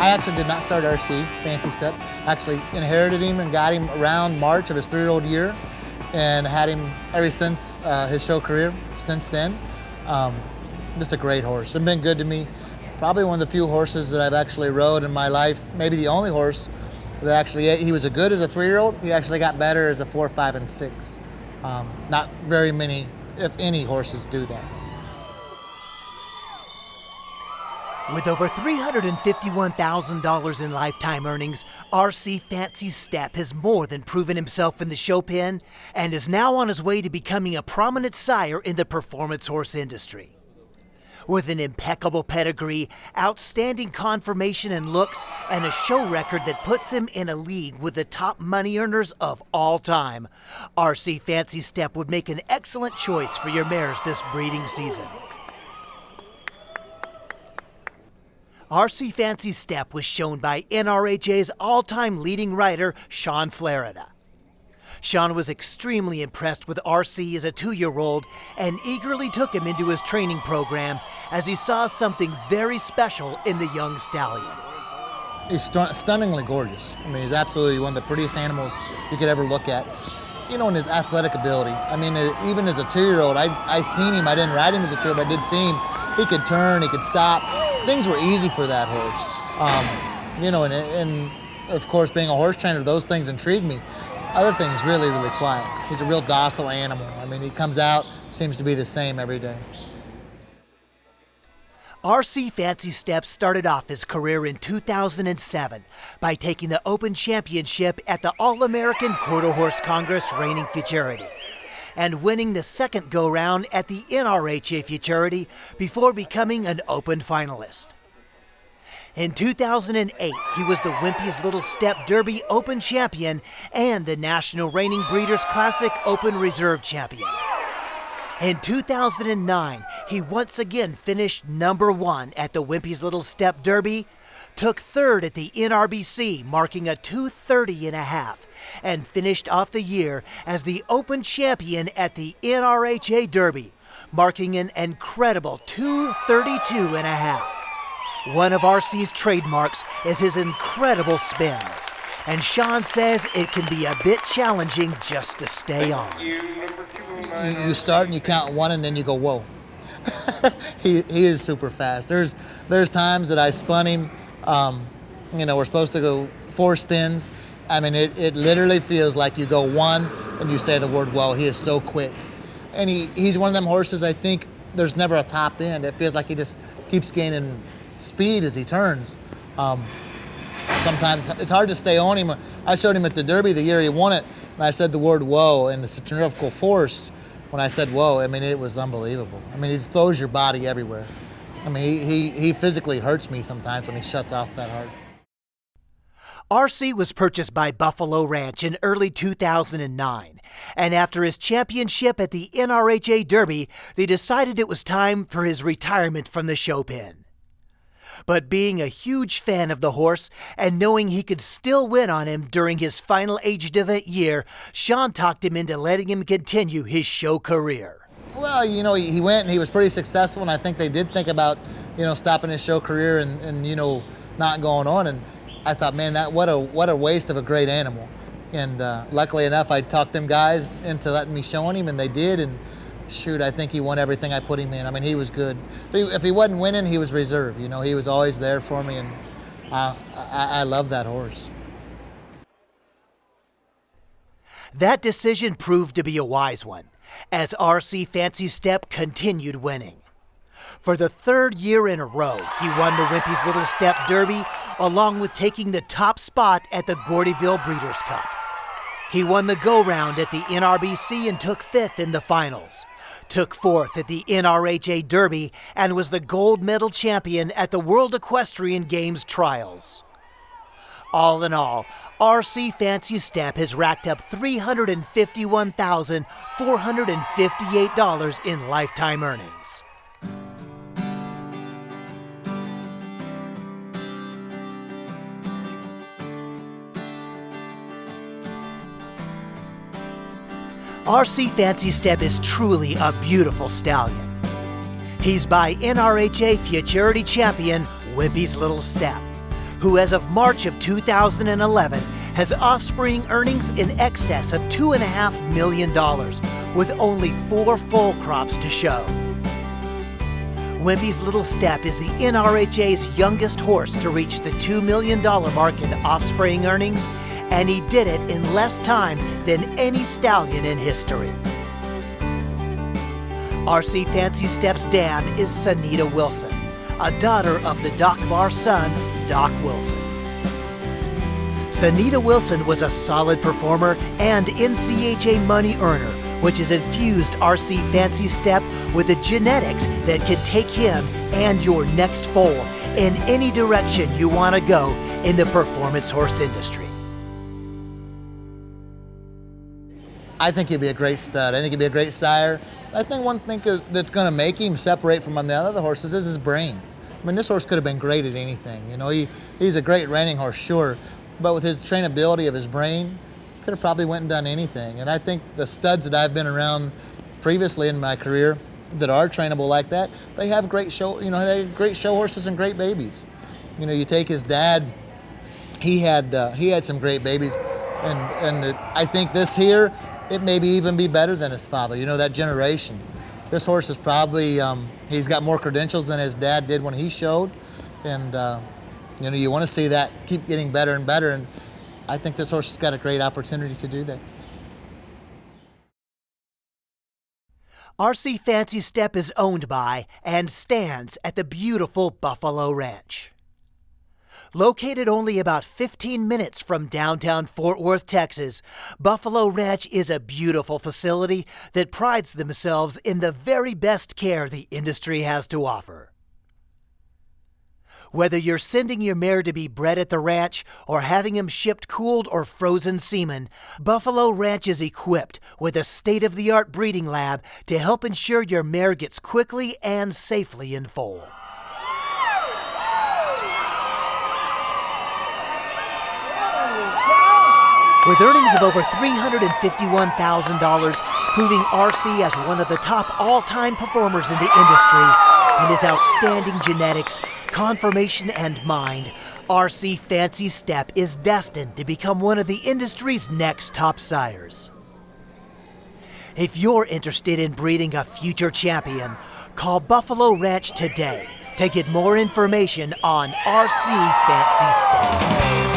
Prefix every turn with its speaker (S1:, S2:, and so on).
S1: I actually did not start RC, Fancy Step. Actually inherited him and got him around March of his 3-year-old year and had him ever since his show career since then. Just a great horse and been good to me. Probably one of the few horses that I've actually rode in my life, maybe the only horse that actually, he was as good as a 3-year-old, he actually got better as a 4, 5, and 6. Not very many, if any, horses do that.
S2: With over $351,000 in lifetime earnings, RC Fancy Step has more than proven himself in the show pen and is now on his way to becoming a prominent sire in the performance horse industry. With an impeccable pedigree, outstanding conformation and looks, and a show record that puts him in a league with the top money earners of all time, RC Fancy Step would make an excellent choice for your mares this breeding season. RC Fancy Step was shown by NRHA's all-time leading rider, Sean Florida. Sean was extremely impressed with RC as a 2-year-old and eagerly took him into his training program as he saw something very special in the young stallion.
S1: He's stunningly gorgeous. I mean, he's absolutely one of the prettiest animals you could ever look at. You know, in his athletic ability. I mean, even as a 2-year-old, I seen him. I didn't ride him as a 2-year-old, but I did see him. He could turn, he could stop. Things were easy for that horse. You know, and of course, being a horse trainer, those things intrigue me. Other things, really, really quiet. He's a real docile animal. I mean, he comes out, seems to be the same every day.
S2: RC Fancy Step started off his career in 2007 by taking the Open Championship at the All-American Quarter Horse Congress Reigning Futurity and winning the second go-round at the NRHA Futurity before becoming an Open finalist. In 2008, he was the Wimpy's Little Step Derby Open Champion and the National Reigning Breeders' Classic Open Reserve Champion. In 2009, he once again finished number 1 at the Wimpy's Little Step Derby, took 3rd at the NRBC, marking a 2:30.5, and finished off the year as the Open Champion at the NRHA Derby, marking an incredible 2:32.5. One of RC's trademarks is his incredible spins, and Sean says it can be a bit challenging just to stay on.
S1: You start and you count 1 and then you go, whoa. he is super fast. There's times that I spun him, you know, we're supposed to go 4 spins. I mean, it literally feels like you go 1 and you say the word whoa. He is so quick. And he's one of them horses, I think there's never a top end. It feels like he just keeps gaining speed as he turns. Sometimes it's hard to stay on him. I showed him at the Derby the year he won it, and I said the word whoa, and the centrifugal force, when I said whoa, I mean, it was unbelievable. I mean, he throws your body everywhere. I mean, he physically hurts me sometimes when he shuts off that hard.
S2: RC was purchased by Buffalo Ranch in early 2009, and after his championship at the NRHA Derby, they decided it was time for his retirement from the show pen. But being a huge fan of the horse and knowing he could still win on him during his final aged event year, Sean talked him into letting him continue his show career.
S1: Well, you know, he went and he was pretty successful, and I think they did think about, you know, stopping his show career and you know, not going on. And I thought, man, what a waste of a great animal. And luckily enough, I talked them guys into letting me show him, and they did. And shoot, I think he won everything I put him in. I mean, he was good. If he wasn't winning, he was reserve. You know, he was always there for me, and I love that horse.
S2: That decision proved to be a wise one, as RC Fancy Step continued winning. For the 3rd year in a row, he won the Wimpy's Little Step Derby, along with taking the top spot at the Gordyville Breeders' Cup. He won the go-round at the NRBC and took 5th in the finals, took 4th at the NRHA Derby, and was the gold medal champion at the World Equestrian Games Trials. All in all, RC Fancy Step has racked up $351,458 in lifetime earnings. RC Fancy Step is truly a beautiful stallion. He's by NRHA Futurity Champion Wimpy's Little Step, who as of March of 2011 has offspring earnings in excess of $2.5 million with only 4 full crops to show. Wimpy's Little Step is the NRHA's youngest horse to reach the $2 million mark in offspring earnings, and he did it in less time than any stallion in history. RC Fancy Step's dam is Sanita Wilson, a daughter of the Doc Bar's son, Doc Wilson. Sanita Wilson was a solid performer and NCHA money earner, which has infused RC Fancy Step with the genetics that can take him and your next foal in any direction you want to go in the performance horse industry.
S1: I think he'd be a great stud. I think he'd be a great sire. I think one thing that's going to make him separate from the other horses is his brain. I mean, this horse could have been great at anything. You know, he's a great reining horse, sure, but with his trainability of his brain, could have probably went and done anything. And I think the studs that I've been around previously in my career that are trainable like that, they have great show, you know, they have great show horses and great babies. You know, you take his dad, he had some great babies, and I think this here, it maybe even be better than his father. You know, that generation. This horse is probably, he's got more credentials than his dad did when he showed, and you know, you want to see that keep getting better and better, and I think this horse has got a great opportunity to do that.
S2: RC Fancy Step is owned by and stands at the beautiful Buffalo Ranch. Located only about 15 minutes from downtown Fort Worth, Texas, Buffalo Ranch is a beautiful facility that prides themselves in the very best care the industry has to offer. Whether you're sending your mare to be bred at the ranch or having him shipped cooled or frozen semen, Buffalo Ranch is equipped with a state-of-the-art breeding lab to help ensure your mare gets quickly and safely in foal. With earnings of over $351,000, proving RC as one of the top all-time performers in the industry, and his outstanding genetics, conformation, and mind, RC Fancy Step is destined to become one of the industry's next top sires. If you're interested in breeding a future champion, call Buffalo Ranch today to get more information on RC Fancy Step.